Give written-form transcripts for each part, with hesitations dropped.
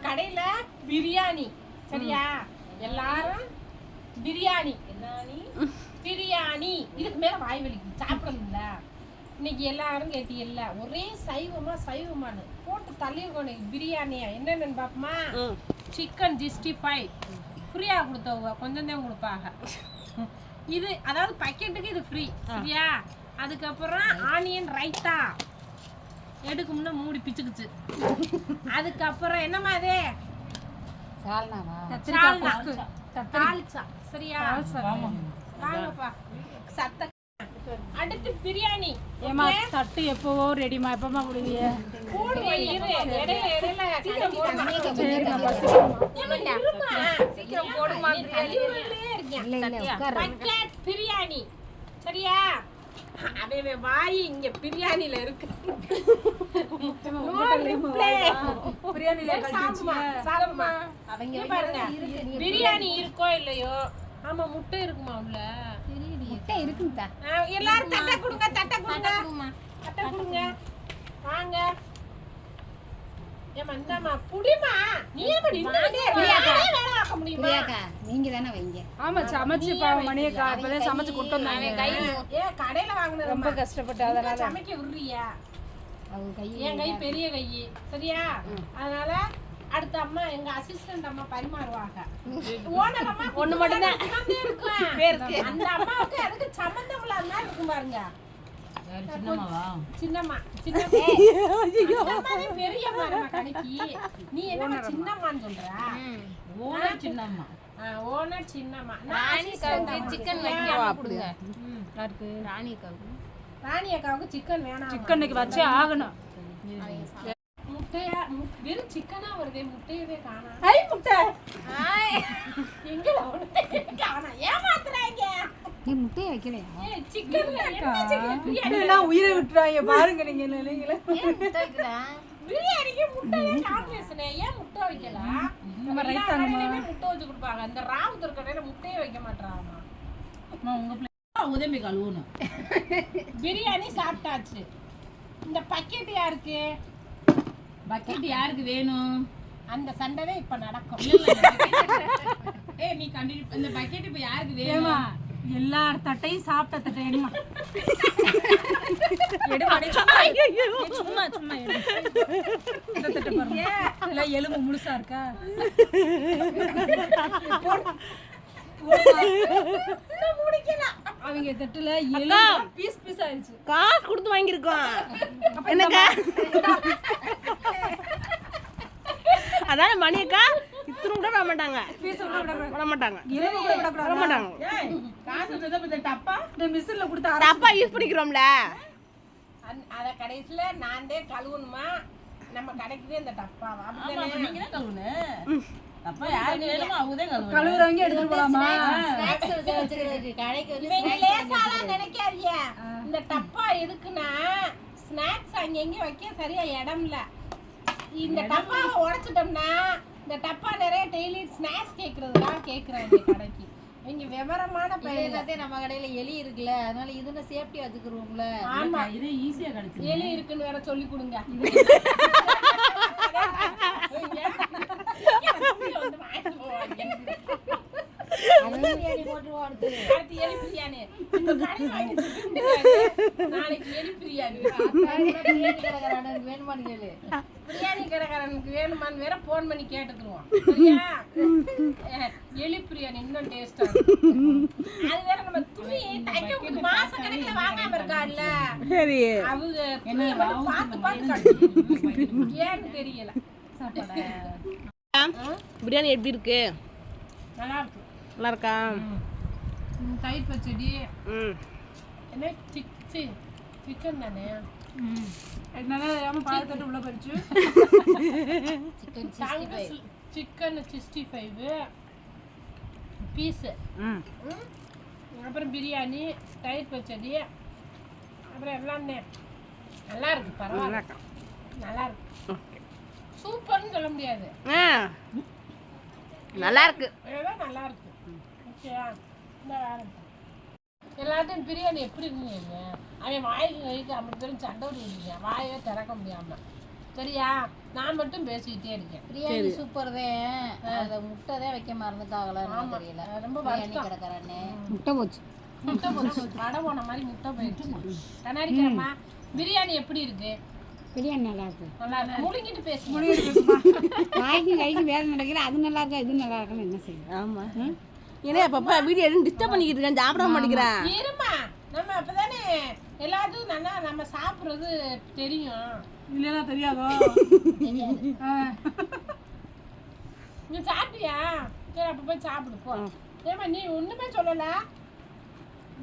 கடையில பிரியாணி சரியா எல்லாரும் பிரியாணி பிரியாணி இதுக்கு மேல வாய் வலிக்குது சாப்பிடணும்ல இன்னைக்கு எல்லாரும் கேட்டீங்கல்ல ஒரே சைவமானு போட்டு தள்ளிருக்கோம் பிரியாணியா என்னென்னு பாப்போமா சிக்கன் 65 ஃப்ரீயா கொடுத்தவங்க கொஞ்சம் தான் கொடுப்பாங்க இது அதாவது பக்கெட்டுக்கு இது ஃப்ரீ சரியா அதுக்கப்புறம் ஆனியன் ரைத்தா எடுக்கும்னா மூடி பிச்சுக்குச்சு அதுக்கப்புறம் என்னமா அது தால்ச்சா சரியா வாங்கப்பா சத்த அடுத்து பிரியாணி ஏமா தட்டு எப்பவோ ரெடிமா எப்பமா கொடுவீங்க பிரியாணி சரியா அவன் வாய் இங்க பிரியாணில இருக்கு பிரியாணி இருக்கோ இல்லையோ ஆமா முட்டை இருக்குமா உள்ள முட்டை இருக்குதா எல்லாரும் தட்டை கொடுங்க தட்டை கொடுங்க வாங்க ஏமா இந்தாமா புடிமா நீ எப்படி வேலை பார்க்க முடியுமா நீங்க தானே வைங்க ஆமா சமைச்சு மணியக்கா இப்பதான் சமைச்சு கொண்டு வந்தாங்க கடையில வாங்குனது ரொம்ப கஷ்டப்பட்டு அதனால சமைக்க விடுறியா என் கை பெரிய கை சரியா அதனால அடுத்த அம்மா எங்க அசிஸ்டன்ட் அம்மா பரிமாறுவாங்க ஓனர் அம்மா ஒண்ணு மட்டும் தான் இருக்கு அந்த அம்மாவுக்கு அதுக்கு சம்பந்தம் இல்லாத மாதிரி இருக்கும் பாருங்க சின்னம்மா பெரியம்மா கடைக்கு நீ என்ன சின்னம்மான்னு சொல்ற ஓனர் சின்னம்மா சிக்கன் வைக்க ராணி அக்காவுக்கு சிக்கன் வேணாம் சிக்கனுக்கு வச்சே ஆகணும் முட்டையா வெறும் சிக்கனா வருதே முட்டையவே காணோம் முட்டை எங்க காணோம் ஏமாத்துறாங்க நீ முட்டையை வைக்கலையா சிக்கன் உயிரை விட்டுறாங்க பாருங்க நீங்க நினைங்களே பிரியாணிக்கு முட்டையே காம்பினேஷனே ஏன் முட்டை வைக்கலாம் நம்ம முட்டை வச்சு கொடுப்பாங்க இந்த ராவுத்தர் கடையில முட்டையே வைக்க மாட்டாங்க உங்க உதவி கழுவணும் பிரியாணி சாப்பிட்டாச்சு இந்த பக்கெட் யாருக்கு பக்கெட் யாருக்கு வேணும் அந்த சண்டைவே இப்ப நடக்கும் நீ கண்டிப்பா இந்த பக்கெட் இப்ப யாருக்கு வேணுமா எல்லா தட்டையும் சாப்பிட்ட தட்டை எடுமா சும்மா இந்த தட்டை பாருங்க எல்லாம் எலும்பு முழுசா இருக்கா அவங்க தட்டுல பீஸ் ஆயிடுச்சு காசு கொடுத்து வாங்கியிருக்கோம் என்னக்கா அதான மணியக்கா இத்தனை கூட விட மாட்டாங்க டப்பா யூஸ் பண்ணிக்கிறோம்ல அத கடைசியில நான் தான் கழுவணுமா நம்ம கடைக்குதே இந்த டப்பாவா கழுவுறவங்க எடுத்து போலாமா நினைக்காதீங்க இந்த டப்பா எதுக்குன்னா ஸ்நாக்ஸ் அங்க எங்க வைக்க சரியா இடம் இல்ல இந்த டப்பாவை உடைச்சிட்டோம்னா இந்த டப்பா நிறைய டெய்லி ஸ்நாக்ஸ் கேக்குறதுதான் கேக்குறாங்க கடைக்கு இங்க விவரமான பையன் நம்ம கடையில எலி இருக்குல்ல அதனால இதுல சேஃப்டி வச்சுக்குறோம்ல ஆமா இது ஈஸியா கிடைக்கும் எலி இருக்குன்னு வேற சொல்லி கொடுங்க பிரியாணி கடைக்காரனுக்கு வேணுமான்னு வேற போன் பண்ணி கேட்டுக்குருவோம் எலி பிரியாணி இன்னும் டேஸ்டா அது வேற நம்ம துணி தைக்க மாச கணக்குல வாங்காம இருக்கான்ல சரி அவங்க பார்த்து ஏன்னு தெரியல பிரியாணி எப்படி இருக்கு நல்லா இருக்கு நல்லா இருக்கா தயிர் பச்சடி என்ன சிக்கன் தானே பாலத்தட்டு உள்ள பறிச்சு சிக்கன் 65 பீஸு அப்புறம் பிரியாணி தயிர் பச்சடி அப்புறம் எல்லாம் நல்லா இருக்கு பரவாயில்ல நல்லா இருக்கு சூப்பர்னு சொல்ல முடியாது நல்லா இருக்கு நல்லா இருக்கு ஓகேயா இந்த எல்லாத்தையும் பிரியாணி எப்படி இருக்குங்க அவன் வாய்க்கு வயிற்று அப்படி தெரிஞ்சு சண்டை விடுவீங்க வாயே திறக்க முடியாம சரியா? நான் மட்டும் பேசிக்கிட்டே இருக்கேன். பிரியாணி சூப்பர் தான். அத முட்டை தான் வைக்க மறந்துட்டாங்களான்னு தெரியல. ரொம்ப பிரியாணி வருத்தம். கிடக்குறானே. முட்டை போச்சு. முட்டை போச்சு. வடை போன மாதிரி முட்டை போயிடுச்சு. கண்ணாடிக்கிறம்மா, பிரியாணி எப்படி இருக்கு? பிரியாணி நல்லா இருக்கு. நல்லா இருக்கு. முழுங்கிட்டு பேசுங்க. வாய்க்கு கைக்கு வேலை நடக்கல, அது நல்லா இருக்கா இது நல்லா இருக்குன்னு என்ன செய்யும்? ஆமா. ஏன்னா அப்பப்ப வீடியோ எடுத்து டிஸ்டர்ப் பண்ணிக்கிட்டு இருக்கேன், சாப்பிட மாட்டேங்கிறேன். இருமா, நம்ம அப்பதானே எல்லாத்துக்கும் நல்லா நம்ம சாப்பிடுறது தெரியும். இல்லைன்னா தெரியாதோ? நீ சாப்பிட்டியா? சரி, அப்ப போய் சாப்பிடு போ. ஏமா நீ ஒண்ணுமே சொல்லல.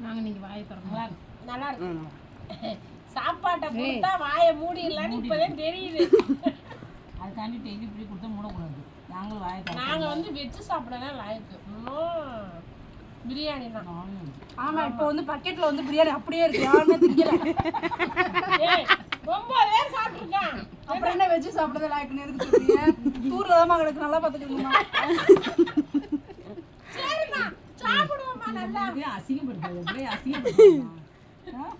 நாங்க இன்னைக்கு வாயை திறந்தோம். நல்லா இருக்கு. சாப்பாட்டை கொடுத்தா வாயை மூடிடலான்னு இப்பதான் தெரியுது. அதுக்காண்டி டெய்லி இப்படி கொடுத்தா மூடக்கூடாது. நாங்களும் வாயை நாங்க வந்து வெஜ் சாப்பிடலாம் லாய்க்கு. பிரியாணி தான். ஆமா, இப்போ வந்து பக்கெட்ல வந்து பிரியாணி அப்படியே இருக்கு, யாருமே திங்கல. ஏய், 9 பேர் சாப்பிட்டுருக்கான். அப்புறம் என்ன வெஜ் சாப்பிடவே லாய்க்குன்னு எதுக்கு சொல்றீங்க? தூர்ல தான் கிடக்கு, நல்லா பாத்துக்கணுமா? சரிம்மா, சாப்பிடுவோம்மா நல்லா. அசிங்கப்படுத்தாது, அப்படியே அசிங்கப்படுத்தாது.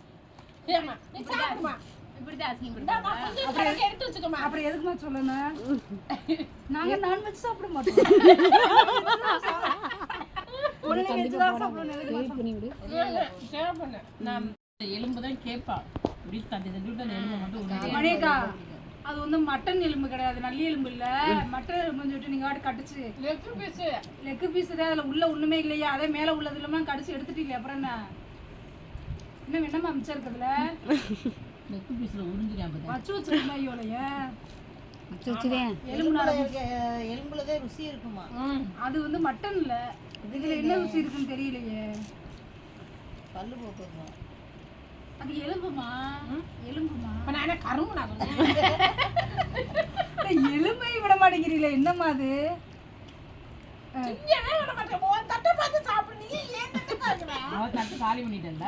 ஏம்மா, நீ சாப்பிடுமா. இப்படிதான் அசிங்கம் இந்தாம்மா, கொஞ்சம் கணக்கு எடுத்து வச்சுக்கோமா. அப்புறம் எதுக்குமா சொல்லணும்? நாங்க நான்வெஜ் சாப்பிட மாட்டோம். உடனே வெஜ் தான் சாப்பிடணும். எதுக்கு பண்ணி விடு. தேவைப்பண்ண நான் எலும்பு தான் கேட்பா. இப்படி தட்டி தட்டி விட்டு அந்த எலும்பை மட்டும் உருட்டி. மணியக்கா, அது வந்து மட்டன் எலும்பு கிடையாது, நல்லி எலும்பு இல்ல. மட்டன் எலும்புன்னு சொல்லிட்டு நீங்க வாட்டி கடிச்சு லெக் பீஸ். லெக் பீஸ் தான், அதுல உள்ள ஒண்ணுமே இல்லையா? அதே மேல உள்ளது இல்லாம கடிச்சு எடுத்துட்டீங்க. அப்புறம் என்ன இன்னும் என்னமா மிச்சம் இருக்குதுல? லெக் பீஸ்ல உறிஞ்சிக்காம வச்சு வச்சிருக்கா ஐயோலைய வச்சுதேன். எலும்புலதான் ருசி இருக்குமா? அது வந்து மட்டன் இல்ல. இதுல என்ன ருசி இருக்குன்னு தெரியலையே. பல்லு போட்டுருக்கோம். அது எலும்புமா? எலும்புமா? இப்ப நான் என்ன கரும்பு நான் சொன்னேன். எலும்பை விட மாட்டேங்கிறீங்களே, என்னம்மா அது? திங்கவே விட மாட்டேன். உன் தட்டை பார்த்து சாப்பிடு. நீ ஏன் தட்டை பார்க்கற? அவன் தட்டு காலி பண்ணிட்டேன்ல,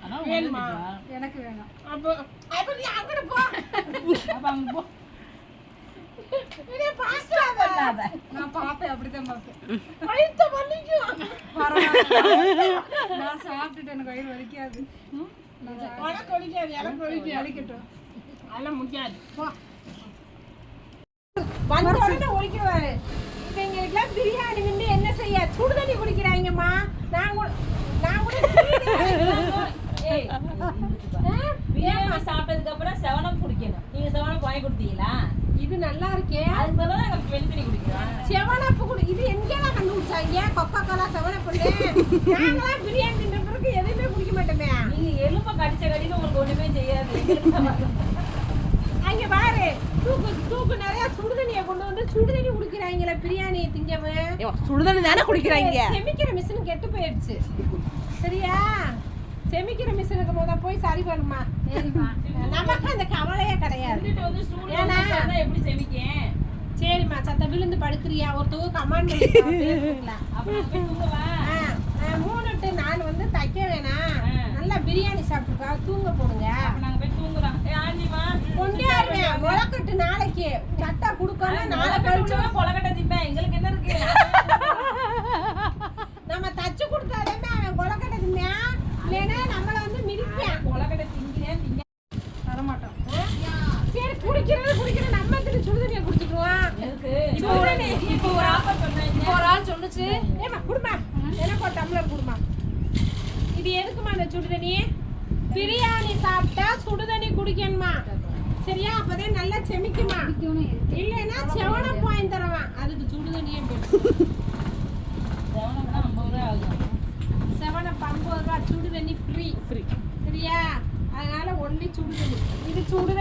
அதான் வேணுமா? எனக்கு வேணும். அப்ப நீ அங்கட போ. அப்ப அங்க போ. நீ பாஸ்டாத. நான் பாப்பேன், அப்படிதான் பாப்பேன். வயித்த வலிக்கும். பரவாயில்ல, நான் சாப்பிட்டுட்டு எனக்கு வயிறு வலிக்காது. உனக்கு வலிக்காது, எனக்கு வலிக்கும். வலிக்கட்டும். அதெல்லாம் முடியாது. போ. வந்த உடனே ஒழிக்கிறாரு. இப்ப எங்களுக்குலாம் பிரியாணி வந்து என்ன செய்ய? சுடு தண்ணி குடிக்கிறாங்கம்மா. நான் கூட பிரியாணி சாப்பிட்டதுக்கு அப்புறம் 7up குடிக்கணும். நீங்க 7up வாங்கி கொடுத்தீங்களா? இது நல்லா இருக்கே. அதுக்கு பதிலா நாங்க வெள்ளி தண்ணி குடிக்கிறோம். செவனப்பு குடி. இது எங்கெல்லாம் கண்டுபிடிச்சாங்க? கொக்கா கோலா செவனப்பு. நாங்களாம் பிரியாணி தின்ற பிறகு எதுவுமே குடிக்க மாட்டோமே. நீங்க எலும்ப கடிச்ச கடின்னு உங்களுக்கு ஒண்ணுமே செய்யாது. அங்க பாரு, தூக்கு நிறைய சுடுதண்ணியை கொண்டு வந்து சுடுதண்ணி குடிக்கிறாங்களே பிரியாணி திங்கவன். சுடுதண்ணி தானே குடிக்கிறாங்க. செமிக்கிற மிஷின் கெட்டு போயிடுச்சு. சரியா? செமிக்கிற மிஷினுக்கு முத போய் சரி பண்ணுமா. நமக்கு அந்த கவலையே கிடையாது. ஏன்னா எப்படி செமிக்கேன்? சரிம்மா, சத்த விழுந்து படுக்கிறியா? ஒருத்தவங்க கமாண்ட் பண்ணிருக்காங்க. அப்புறம் போய் தூங்கவா? 3 to 4 வந்து தைக்க வேணாம். நல்லா பிரியாணி சாப்பிட்டுருக்கா, தூங்க போடுங்க. நாங்க போய் தூங்குறோம். ஆண்டிமா கொண்டாடுவேன். முளைக்கட்டு நாளைக்கு சட்டை கொடுக்கணும். நாளை கழிச்சு கொலக்கட்டை திப்பேன். எங்களுக்கு என்ன இருக்கு? நம்ம தச்சு கொடுத்தாலே அவன் கொலக்கட்டை தின்பான். இல்லைன்னா நம்மள வந்து மிதிப்பான். கொலக்கட்டை திங்கிறேன் திங்க தரமாட்டோம். சரி, குடிக்கிறது நம்ம சுடுதண்ணியை குடிச்சுக்குவோம். இப்போ ஒரு ஆஃபர் சொன்னேன். ஒரு ஆள் சொன்னுச்சு, ஏமா குடுமா, எனக்கு ஒரு டம்ளர் குடுமா. இது எதுக்குமா அந்த சுடுதண்ணி? பிரியாணி சாப்பிட்டா சுடுதண்ணி குடிக்கணுமா? சரியா? அப்பதான் நல்லா செமிக்குமா. இல்லைன்னா செவனப்பு வாங்கி தரவான். அதுக்கு சுடுதண்ணியே போட்டு 50 ரூபாய் ஆகும். செவனப்பு 50 ரூபா. சுடுதண்ணி ஃப்ரீ. சரியா? அதனால ஒன்லி சுடுதண்ணி. இது சுடுதண்ணி.